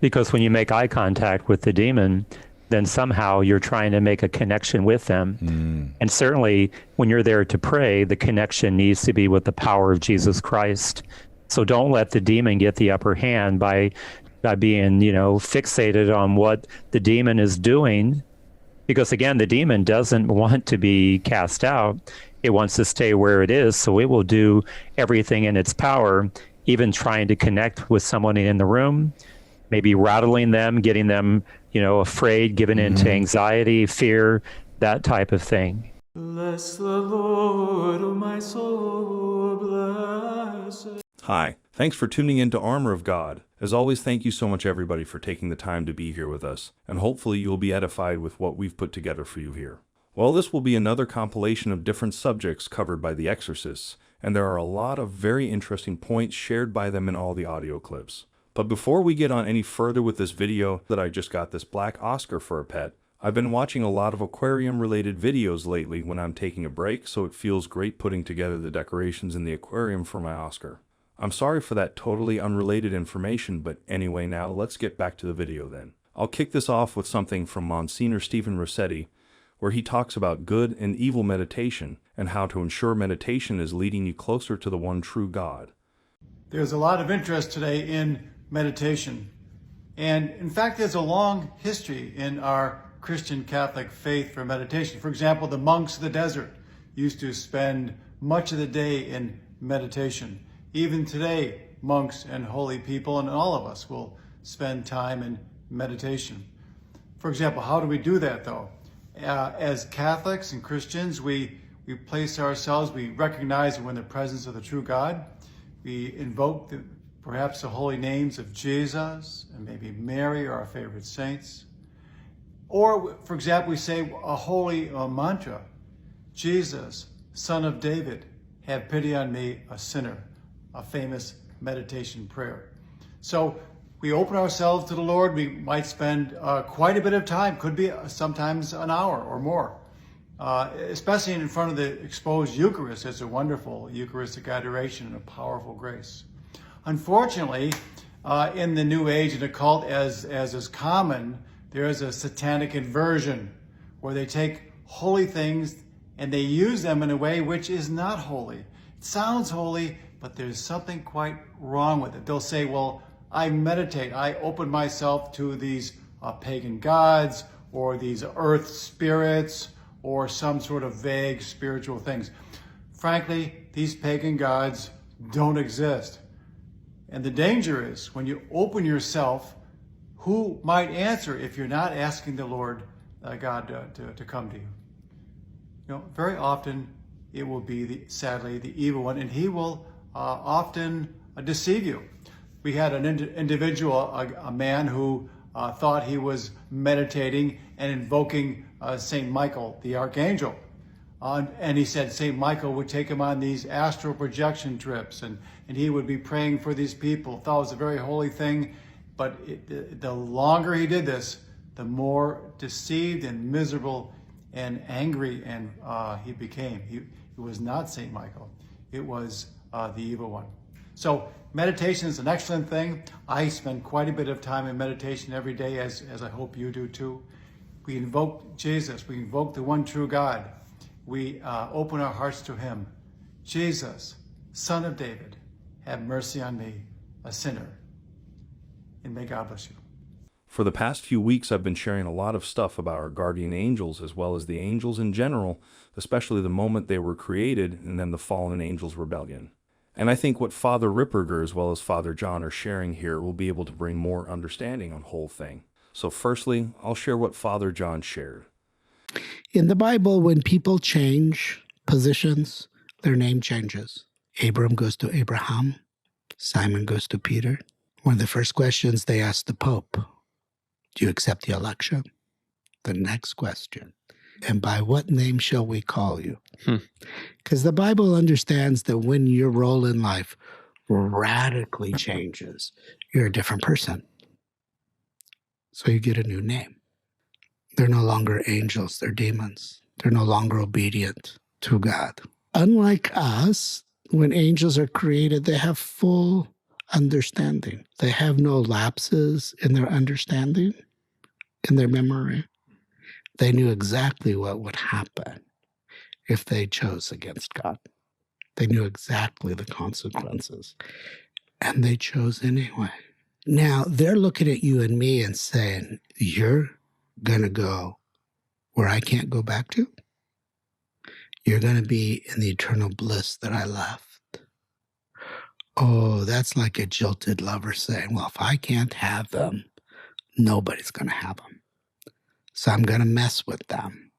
Because when you make eye contact with the demon, then somehow you're trying to make a connection with them. And certainly when you're there to pray, the connection needs to be with the power of Jesus Christ. So don't let the demon get the upper hand by being, fixated on what the demon is doing. Because again, the demon doesn't want to be cast out. It wants to stay where it is. So it will do everything in its power, even trying to connect with someone in the room, maybe rattling them, getting them, afraid, given into anxiety, fear, that type of thing. Bless the Lord, O my soul, bless it. Hi, thanks for tuning in to Armor of God. As always, thank you so much everybody for taking the time to be here with us, and hopefully you'll be edified with what we've put together for you here. Well, this will be another compilation of different subjects covered by the exorcists, and there are a lot of very interesting points shared by them in all the audio clips. But before we get on any further with this video that I just got this black Oscar for a pet, I've been watching a lot of aquarium-related videos lately when I'm taking a break, so it feels great putting together the decorations in the aquarium for my Oscar. I'm sorry for that totally unrelated information, but anyway, now let's get back to the video then. I'll kick this off with something from Msgr Stephen Rossetti, where he talks about good and evil meditation and how to ensure meditation is leading you closer to the one true God. There's a lot of interest today in meditation. And in fact, there's a long history in our Christian Catholic faith for meditation. For example, the monks of the desert used to spend much of the day in meditation. Even today, monks and holy people and all of us will spend time in meditation. For example, how do we do that though? As Catholics and Christians, we place ourselves, we recognize we're in the presence of the true God. We invoke perhaps the holy names of Jesus and maybe Mary or our favorite saints. Or, for example, we say a holy mantra, Jesus, Son of David, have pity on me, a sinner, a famous meditation prayer. So we open ourselves to the Lord. We might spend quite a bit of time, could be sometimes an hour or more, especially in front of the exposed Eucharist. It's a wonderful Eucharistic adoration and a powerful grace. Unfortunately, in the New Age and occult, as is common, there is a satanic inversion where they take holy things and they use them in a way which is not holy. It sounds holy, but there's something quite wrong with it. They'll say, well, I meditate, I open myself to these pagan gods or these earth spirits or some sort of vague spiritual things. Frankly, these pagan gods don't exist. And the danger is when you open yourself, who might answer if you're not asking the Lord God to come to you? Very often it will be, sadly, the evil one, and he will often deceive you. We had an individual, a man who thought he was meditating and invoking St. Michael, the archangel. And he said St. Michael would take him on these astral projection trips, and he would be praying for these people. Thought it was a very holy thing, but the longer he did this, the more deceived and miserable and angry and he became. He was not St. Michael. It was the evil one. So meditation is an excellent thing. I spend quite a bit of time in meditation every day, as I hope you do too. We invoke Jesus. We invoke the one true God. We open our hearts to him. Jesus, Son of David, have mercy on me, a sinner. And may God bless you. For the past few weeks, I've been sharing a lot of stuff about our guardian angels as well as the angels in general, especially the moment they were created and then the fallen angels' rebellion. And I think what Father Ripperger as well as Father John are sharing here will be able to bring more understanding on the whole thing. So firstly, I'll share what Father John shared. In the Bible, when people change positions, their name changes. Abram goes to Abraham. Simon goes to Peter. One of the first questions they ask the Pope, do you accept the election? The next question, and by what name shall we call you? Because the Bible understands that when your role in life radically changes, you're a different person. So you get a new name. They're no longer angels, they're demons. They're no longer obedient to God. Unlike us, when angels are created, they have full understanding. They have no lapses in their understanding, in their memory. They knew exactly what would happen if they chose against God. They knew exactly the consequences, and they chose anyway. Now, they're looking at you and me and saying, you're going to go where I can't go back to? You're going to be in the eternal bliss that I left. Oh, that's like a jilted lover saying, well, if I can't have them, nobody's going to have them. So I'm going to mess with them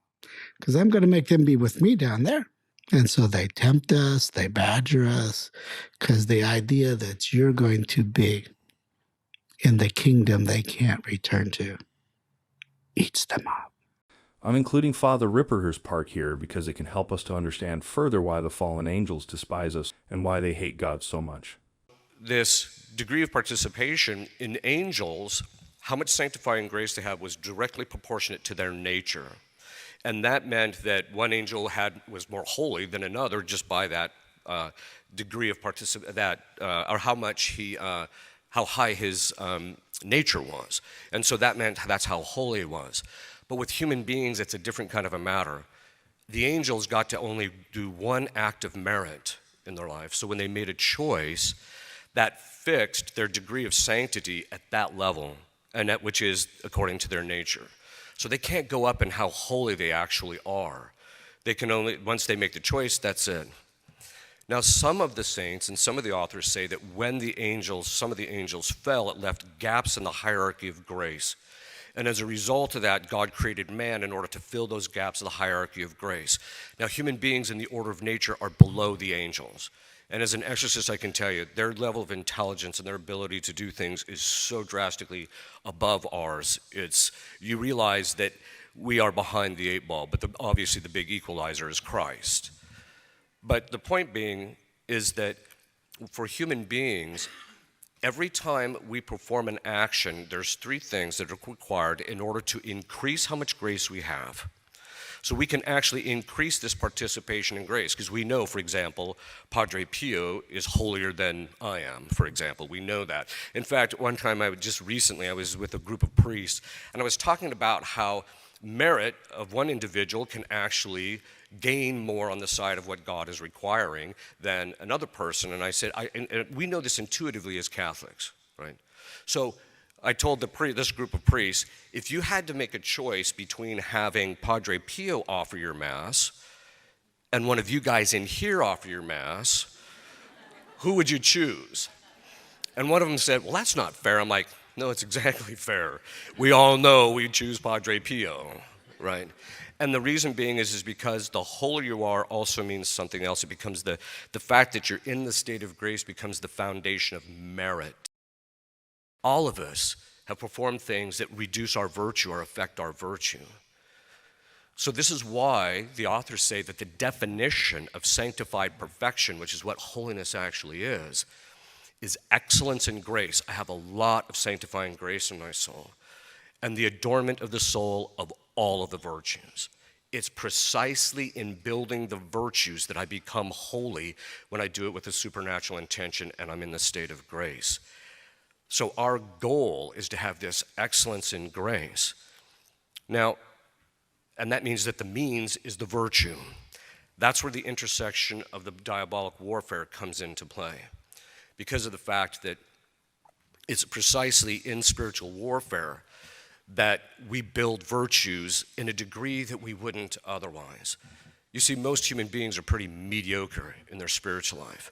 because I'm going to make them be with me down there. And so they tempt us, they badger us, because the idea that you're going to be in the kingdom they can't return to eats them up. I'm including Father Ripperger's part here because it can help us to understand further why the fallen angels despise us and why they hate God so much. This degree of participation in angels, how much sanctifying grace they have, was directly proportionate to their nature. And that meant that one angel was more holy than another just by that degree of or how high his nature was. And so that meant that's how holy it was. But with human beings, it's a different kind of a matter. The angels got to only do one act of merit in their life. So when they made a choice, that fixed their degree of sanctity at that level, and that which is according to their nature. So they can't go up in how holy they actually are. They can only, once they make the choice, that's it. Now, some of the saints and some of the authors say that when some of the angels fell, it left gaps in the hierarchy of grace. And as a result of that, God created man in order to fill those gaps in the hierarchy of grace. Now, human beings in the order of nature are below the angels. And as an exorcist, I can tell you, their level of intelligence and their ability to do things is so drastically above ours. You realize that we are behind the eight ball, but obviously the big equalizer is Christ. But the point being is that for human beings, every time we perform an action, there's three things that are required in order to increase how much grace we have. So we can actually increase this participation in grace, because we know, for example, Padre Pio is holier than I am, for example. We know that. In fact, one time I was with a group of priests, and I was talking about how merit of one individual can actually gain more on the side of what God is requiring than another person. And I said, and we know this intuitively as Catholics, right? So I told this group of priests, if you had to make a choice between having Padre Pio offer your Mass and one of you guys in here offer your Mass, who would you choose? And one of them said, well, that's not fair. I'm like, no, it's exactly fair. We all know we choose Padre Pio, right? And the reason being is because the holier you are also means something else. It becomes the fact that you're in the state of grace becomes the foundation of merit. All of us have performed things that reduce our virtue or affect our virtue. So this is why the authors say that the definition of sanctified perfection, which is what holiness actually is excellence in grace. I have a lot of sanctifying grace in my soul, and the adornment of the soul of all of the virtues. It's precisely in building the virtues that I become holy when I do it with a supernatural intention and I'm in the state of grace. So our goal is to have this excellence in grace. Now, and that means that the means is the virtue. That's where the intersection of the diabolic warfare comes into play, because of the fact that it's precisely in spiritual warfare that we build virtues in a degree that we wouldn't otherwise. You see, most human beings are pretty mediocre in their spiritual life.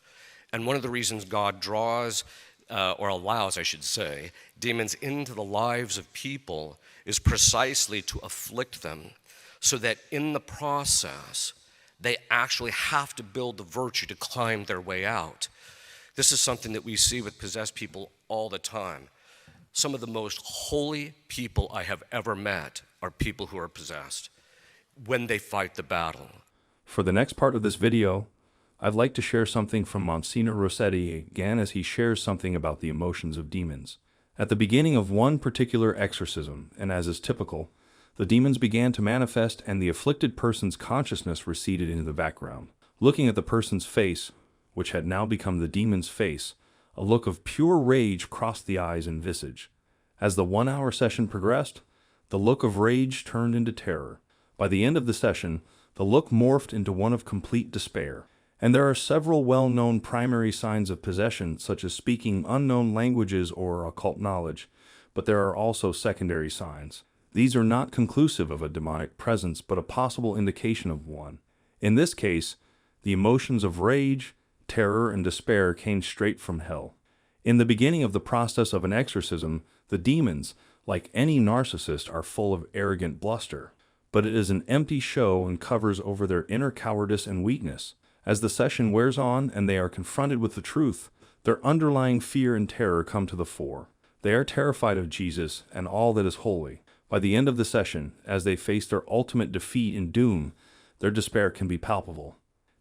And one of the reasons God draws, or allows, I should say, demons into the lives of people is precisely to afflict them, so that in the process, they actually have to build the virtue to climb their way out. This is something that we see with possessed people all the time. Some of the most holy people I have ever met are people who are possessed when they fight the battle. For the next part of this video, I'd like to share something from Msgr Rossetti again as he shares something about the emotions of demons. At the beginning of one particular exorcism, and as is typical, the demons began to manifest and the afflicted person's consciousness receded into the background. Looking at the person's face, which had now become the demon's face, A look of pure rage crossed the eyes and visage. As the 1-hour session progressed, the look of rage turned into terror. By the end of the session, the look morphed into one of complete despair. And there are several well-known primary signs of possession, such as speaking unknown languages or occult knowledge, but there are also secondary signs. These are not conclusive of a demonic presence, but a possible indication of one. In this case, the emotions of rage, terror, and despair came straight from hell. In the beginning of the process of an exorcism, the demons, like any narcissist, are full of arrogant bluster, but it is an empty show and covers over their inner cowardice and weakness. As the session wears on and they are confronted with the truth, their underlying fear and terror come to the fore. They are terrified of Jesus and all that is holy. By the end of the session, as they face their ultimate defeat and doom, their despair can be palpable.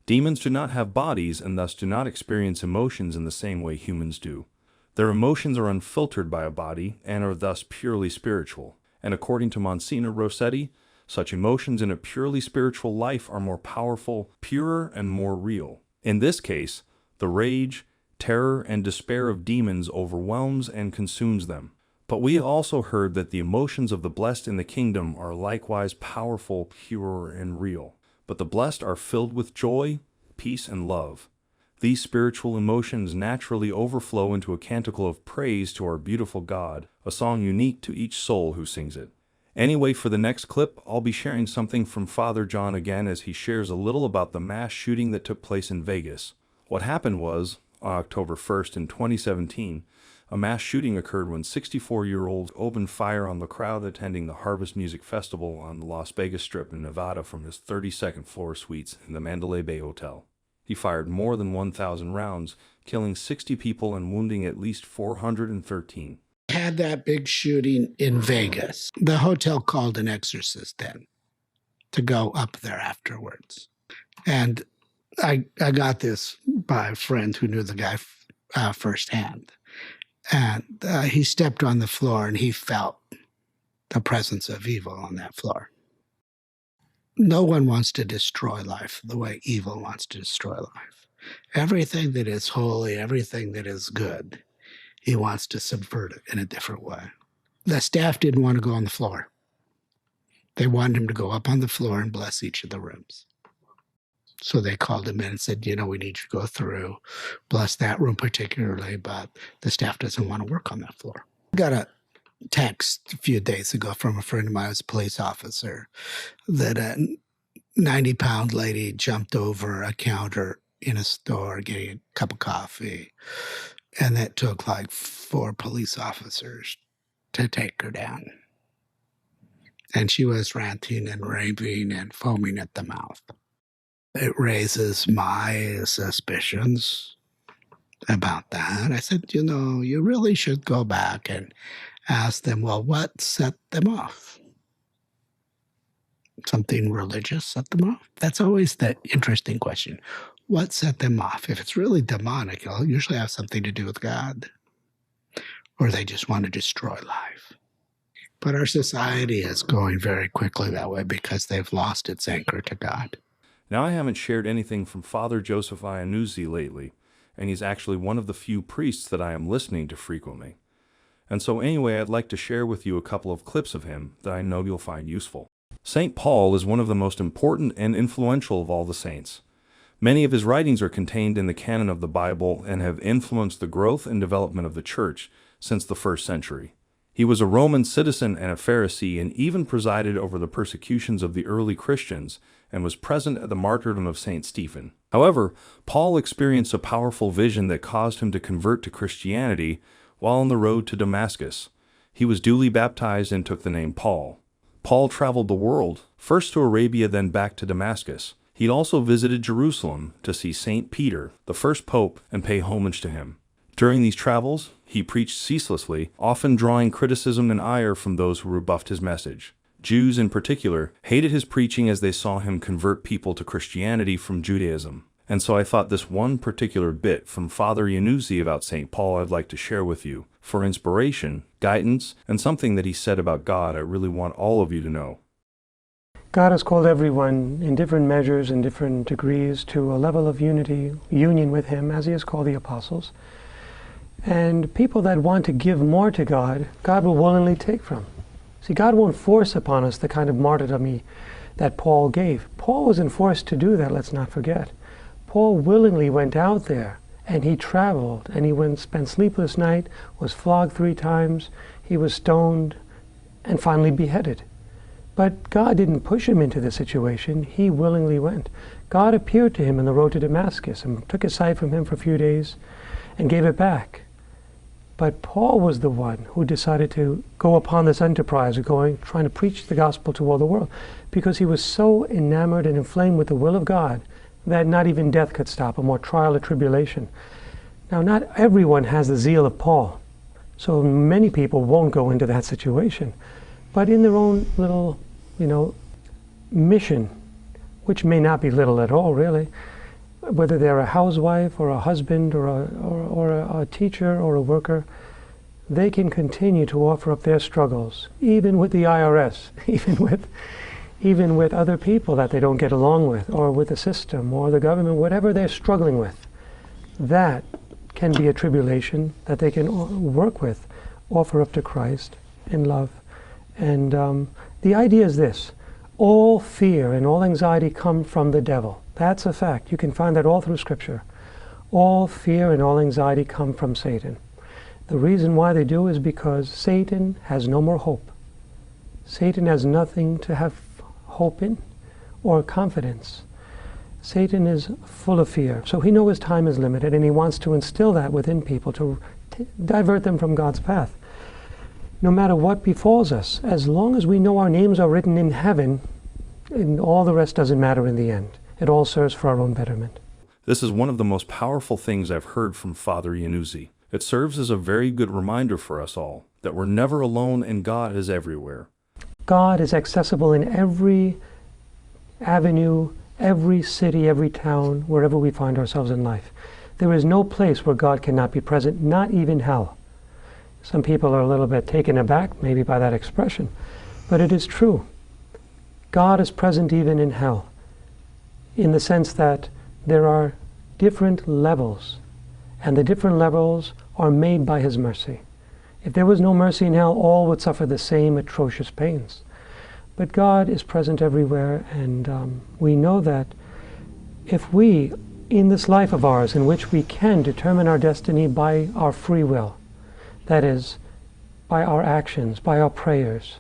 Demons do not have bodies and thus do not experience emotions in the same way humans do. Their emotions are unfiltered by a body and are thus purely spiritual. And according to Msgr Rossetti, such emotions in a purely spiritual life are more powerful, purer, and more real. In this case, the rage, terror, and despair of demons overwhelms and consumes them. But we have also heard that the emotions of the blessed in the kingdom are likewise powerful, pure, and real. But the blessed are filled with joy, peace, and love. These spiritual emotions naturally overflow into a canticle of praise to our beautiful God, a song unique to each soul who sings it. Anyway, for the next clip, I'll be sharing something from Father John again as he shares a little about the mass shooting that took place in Vegas. What happened was, on October 1st in 2017, a mass shooting occurred when 64-year-olds opened fire on the crowd attending the Harvest Music Festival on the Las Vegas Strip in Nevada from his 32nd floor suites in the Mandalay Bay Hotel. He fired more than 1,000 rounds, killing 60 people and wounding at least 413. Had that big shooting in Vegas. The hotel called an exorcist then to go up there afterwards. And I got this by a friend who knew the guy firsthand. And he stepped on the floor and he felt the presence of evil on that floor. No one wants to destroy life the way evil wants to destroy life. Everything that is holy, everything that is good, he wants to subvert it in a different way. The staff didn't want to go on the floor. They wanted him to go up on the floor and bless each of the rooms. So they called him in and said, we need you to go through, bless that room particularly, but the staff doesn't want to work on that floor. I got a text a few days ago from a friend of mine who's a police officer that a 90-pound lady jumped over a counter in a store getting a cup of coffee. And that took like 4 police officers to take her down. And she was ranting and raving and foaming at the mouth. It raises my suspicions about that. I said, you really should go back and ask them, well, what set them off? Something religious set them off? That's always the interesting question. What set them off? If it's really demonic, it'll usually have something to do with God. Or they just want to destroy life. But our society is going very quickly that way because they've lost its anchor to God. Now, I haven't shared anything from Father Joseph Iannuzzi lately, and he's actually one of the few priests that I am listening to frequently. And so anyway, I'd like to share with you a couple of clips of him that I know you'll find useful. St. Paul is one of the most important and influential of all the saints. Many of his writings are contained in the canon of the Bible and have influenced the growth and development of the Church since the 1st century. He was a Roman citizen and a Pharisee and even presided over the persecutions of the early Christians and was present at the martyrdom of St. Stephen. However, Paul experienced a powerful vision that caused him to convert to Christianity while on the road to Damascus. He was duly baptized and took the name Paul. Paul traveled the world, first to Arabia, then back to Damascus. He also visited Jerusalem to see St. Peter, the first pope, and pay homage to him. During these travels, he preached ceaselessly, often drawing criticism and ire from those who rebuffed his message. Jews, in particular, hated his preaching as they saw him convert people to Christianity from Judaism. And so I thought this one particular bit from Father Iannuzzi about St. Paul I'd like to share with you, for inspiration, guidance, and something that he said about God I really want all of you to know. God has called everyone in different measures and different degrees to a level of unity, union with Him, as He has called the apostles. And people that want to give more to God, God will willingly take from. See, God won't force upon us the kind of martyrdom that Paul gave. Paul wasn't forced to do that, let's not forget. Paul willingly went out there, and he traveled, and he spent sleepless night, was flogged 3 times, he was stoned, and finally beheaded. But God didn't push him into the situation. He willingly went. God appeared to him on the road to Damascus and took his sight from him for a few days and gave it back. But Paul was the one who decided to go upon this enterprise of trying to preach the gospel to all the world, because he was so enamored and inflamed with the will of God that not even death could stop him, or trial or tribulation. Now, not everyone has the zeal of Paul, so many people won't go into that situation. But in their own little, mission, which may not be little at all, really, whether they're a housewife or a husband or a teacher or a worker, they can continue to offer up their struggles, even with the IRS, even with other people that they don't get along with, or with the system or the government, whatever they're struggling with. That can be a tribulation that they can work with, offer up to Christ in love. And the idea is this: all fear and all anxiety come from the devil. That's a fact. You can find that all through Scripture. All fear and all anxiety come from Satan. The reason why they do is because Satan has no more hope. Satan has nothing to have hope in or confidence. Satan is full of fear. So he knows his time is limited, and he wants to instill that within people to divert them from God's path. No matter what befalls us, as long as we know our names are written in heaven, and all the rest doesn't matter in the end. It all serves for our own betterment. This is one of the most powerful things I've heard from Father Iannuzzi. It serves as a very good reminder for us all that we're never alone and God is everywhere. God is accessible in every avenue, every city, every town, wherever we find ourselves in life. There is no place where God cannot be present, not even hell. Some people are a little bit taken aback maybe by that expression, but it is true. God is present even in hell, in the sense that there are different levels, and the different levels are made by His mercy. If there was no mercy in hell, all would suffer the same atrocious pains. But God is present everywhere, and we know that if we, in this life of ours, in which we can determine our destiny by our free will, that is, by our actions, by our prayers,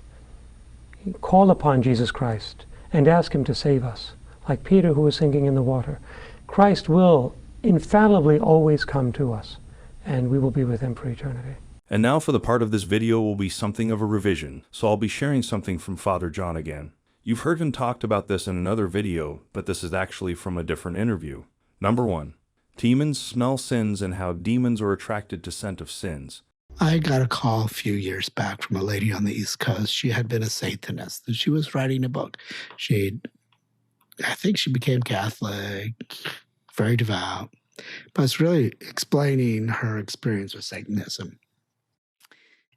call upon Jesus Christ and ask Him to save us, like Peter who was sinking in the water, Christ will infallibly always come to us, and we will be with Him for eternity. And now for the part of this video will be something of a revision, so I'll be sharing something from Father John again. You've heard him talked about this in another video, but this is actually from a different interview. Number 1. Demons smell sins and how demons are attracted to scent of sins. I got a call a few years back from a lady on the East Coast. She had been a Satanist, and she was writing a book. I think she became Catholic, very devout, but it's really explaining her experience with Satanism.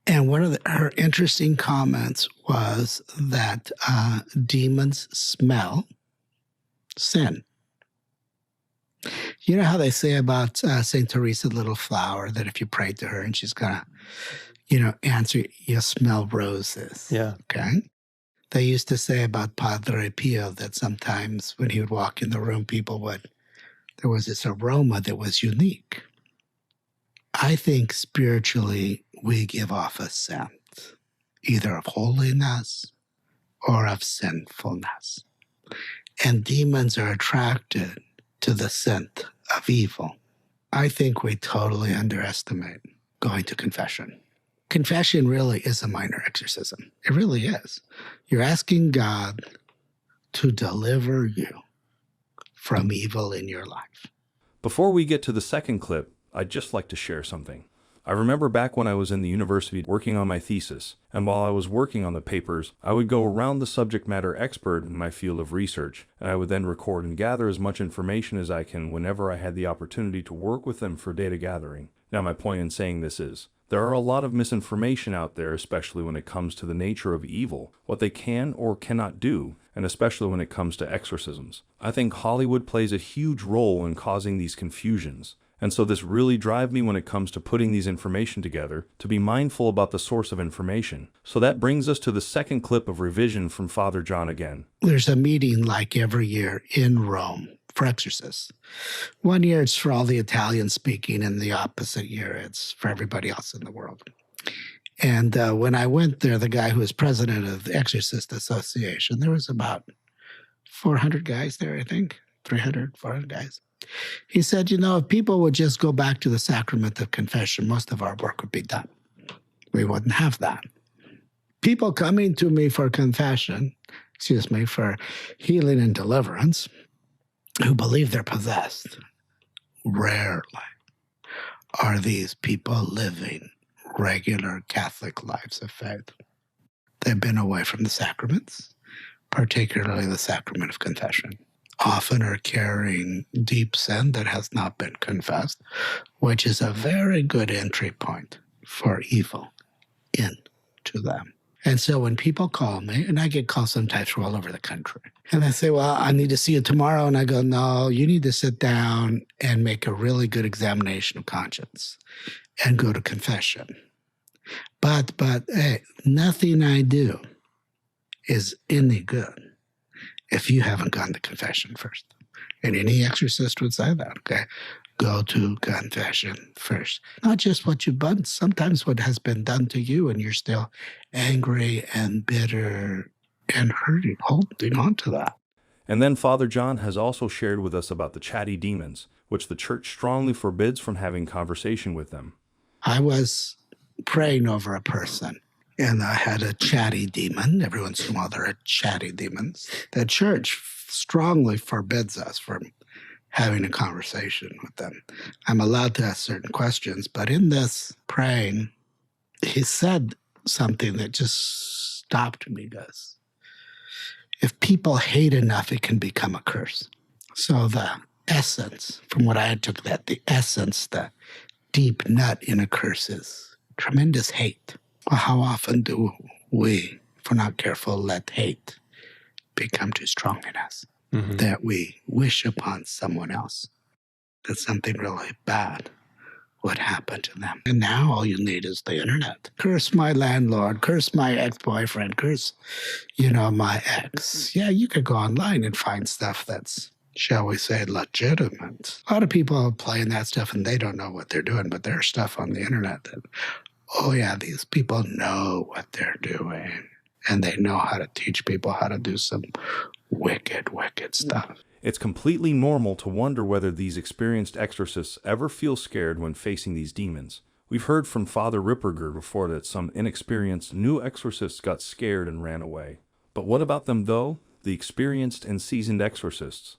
And one of her interesting comments was that demons smell sin. You know how they say about St. Teresa, Little Flower, that if you pray to her and she's going to, answer, you smell roses. Yeah. Okay? They used to say about Padre Pio that sometimes when he would walk in the room, there was this aroma that was unique. I think spiritually we give off a scent, either of holiness or of sinfulness. And demons are attracted to the scent of evil. I think we totally underestimate going to confession. Confession really is a minor exorcism. It really is. You're asking God to deliver you from evil in your life. Before we get to the second clip, I'd just like to share something. I remember back when I was in the university working on my thesis, and while I was working on the papers, I would go around the subject matter expert in my field of research, and I would then record and gather as much information as I can whenever I had the opportunity to work with them for data gathering. Now, my point in saying this is, there are a lot of misinformation out there, especially when it comes to the nature of evil, what they can or cannot do, and especially when it comes to exorcisms. I think Hollywood plays a huge role in causing these confusions. And so this really drives me when it comes to putting these information together, to be mindful about the source of information. So that brings us to the second clip of revision from Father John again. There's a meeting like every year in Rome for exorcists. One year it's for all the Italian speaking, and the opposite year it's for everybody else in the world. And when I went there, the guy who was president of the Exorcist Association, there was about 400 guys there, I think, 300, 400 guys. He said, if people would just go back to the sacrament of confession, most of our work would be done. We wouldn't have that. People coming to me for confession, for healing and deliverance, who believe they're possessed, rarely are these people living regular Catholic lives of faith. They've been away from the sacraments, particularly the sacrament of confession. Often are carrying deep sin that has not been confessed, which is a very good entry point for evil into them. And so when people call me, and I get calls sometimes from all over the country, and they say, well, I need to see you tomorrow. And I go, no, you need to sit down and make a really good examination of conscience and go to confession. But hey, nothing I do is any good if you haven't gone to confession first. And any exorcist would say that, okay? Go to confession first. Not just what you've done, sometimes what has been done to you, and you're still angry and bitter and hurting, holding on to that. And then Father John has also shared with us about the chatty demons, which the church strongly forbids from having conversation with them. I was praying over a person, and I had a chatty demon. Every once in a while, there are chatty demons. The church strongly forbids us from having a conversation with them. I'm allowed to ask certain questions, but in this praying, he said something that just stopped me, Gus. If people hate enough, it can become a curse. So the essence, from what I took that, the essence, the deep nut in a curse is tremendous hate. Well, how often do we, if we're not careful, let hate become too strong in us? Mm-hmm. That we wish upon someone else that something really bad would happen to them. And now all you need is the internet. Curse my landlord, curse my ex-boyfriend, curse, my ex. Yeah, you could go online and find stuff that's, shall we say, legitimate. A lot of people are playing that stuff and they don't know what they're doing, but there's stuff on the internet that, oh yeah, these people know what they're doing. And they know how to teach people how to do some wicked, wicked stuff. It's completely normal to wonder whether these experienced exorcists ever feel scared when facing these demons. We've heard from Father Ripperger before that some inexperienced new exorcists got scared and ran away. But what about them, though? The experienced and seasoned exorcists?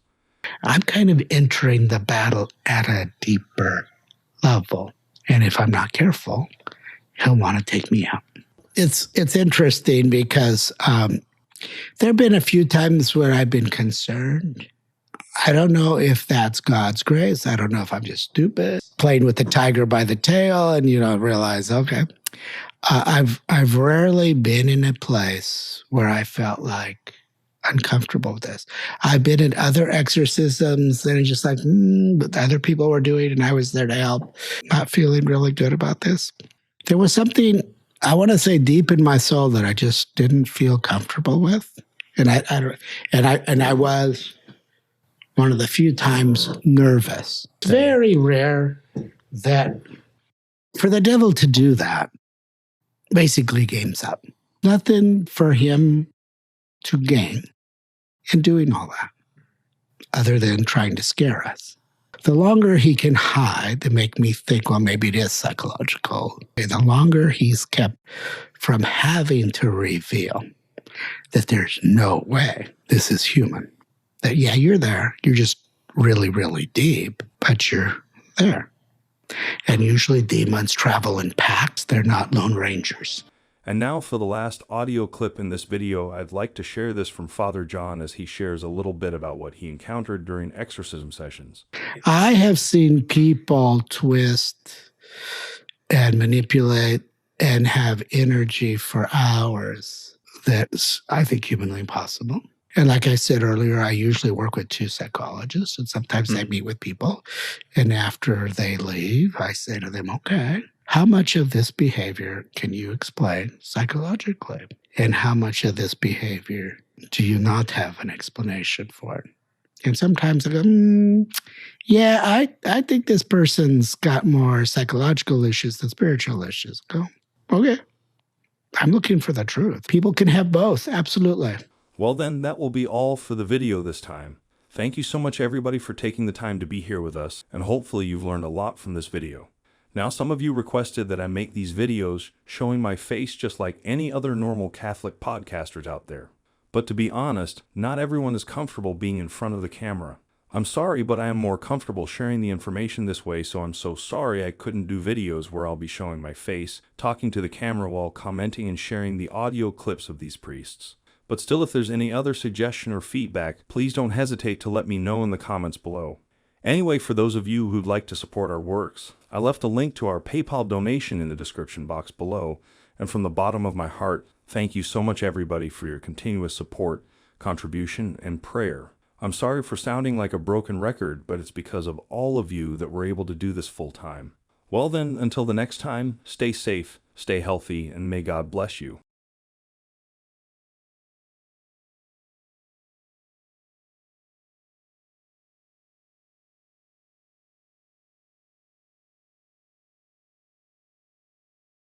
I'm kind of entering the battle at a deeper level. And if I'm not careful, he'll want to take me out. It's interesting because there have been a few times where I've been concerned. I don't know if that's God's grace. I don't know if I'm just stupid, playing with the tiger by the tail and, realize, okay. I've rarely been in a place where I felt like uncomfortable with this. I've been in other exorcisms and it's just like, but other people were doing and I was there to help. Not feeling really good about this. There was something, I want to say, deep in my soul that I just didn't feel comfortable with. And I was one of the few times nervous. Very rare that for the devil to do that, basically games up. Nothing for him to gain in doing all that, other than trying to scare us. The longer he can hide and make me think, well, maybe it is psychological, the longer he's kept from having to reveal that there's no way this is human. That, yeah, you're there. You're just really, really deep, but you're there. And usually demons travel in packs. They're not lone rangers. And now for the last audio clip in this video, I'd like to share this from Father John as he shares a little bit about what he encountered during exorcism sessions. I have seen people twist and manipulate and have energy for hours that's, I think, humanly impossible. And like I said earlier, I usually work with 2 psychologists, and sometimes I meet with people. And after they leave, I say to them, okay, how much of this behavior can you explain psychologically? And how much of this behavior do you not have an explanation for? And sometimes I go, yeah, I think this person's got more psychological issues than spiritual issues. I go, okay, I'm looking for the truth. People can have both, absolutely. Well then, that will be all for the video this time. Thank you so much everybody for taking the time to be here with us, and hopefully you've learned a lot from this video. Now, some of you requested that I make these videos showing my face just like any other normal Catholic podcasters out there. But to be honest, not everyone is comfortable being in front of the camera. I'm sorry, but I am more comfortable sharing the information this way, so I'm so sorry I couldn't do videos where I'll be showing my face, talking to the camera while commenting and sharing the audio clips of these priests. But still, if there's any other suggestion or feedback, please don't hesitate to let me know in the comments below. Anyway, for those of you who'd like to support our works, I left a link to our PayPal donation in the description box below, and from the bottom of my heart, thank you so much everybody for your continuous support, contribution, and prayer. I'm sorry for sounding like a broken record, but it's because of all of you that we're able to do this full time. Well then, until the next time, stay safe, stay healthy, and may God bless you.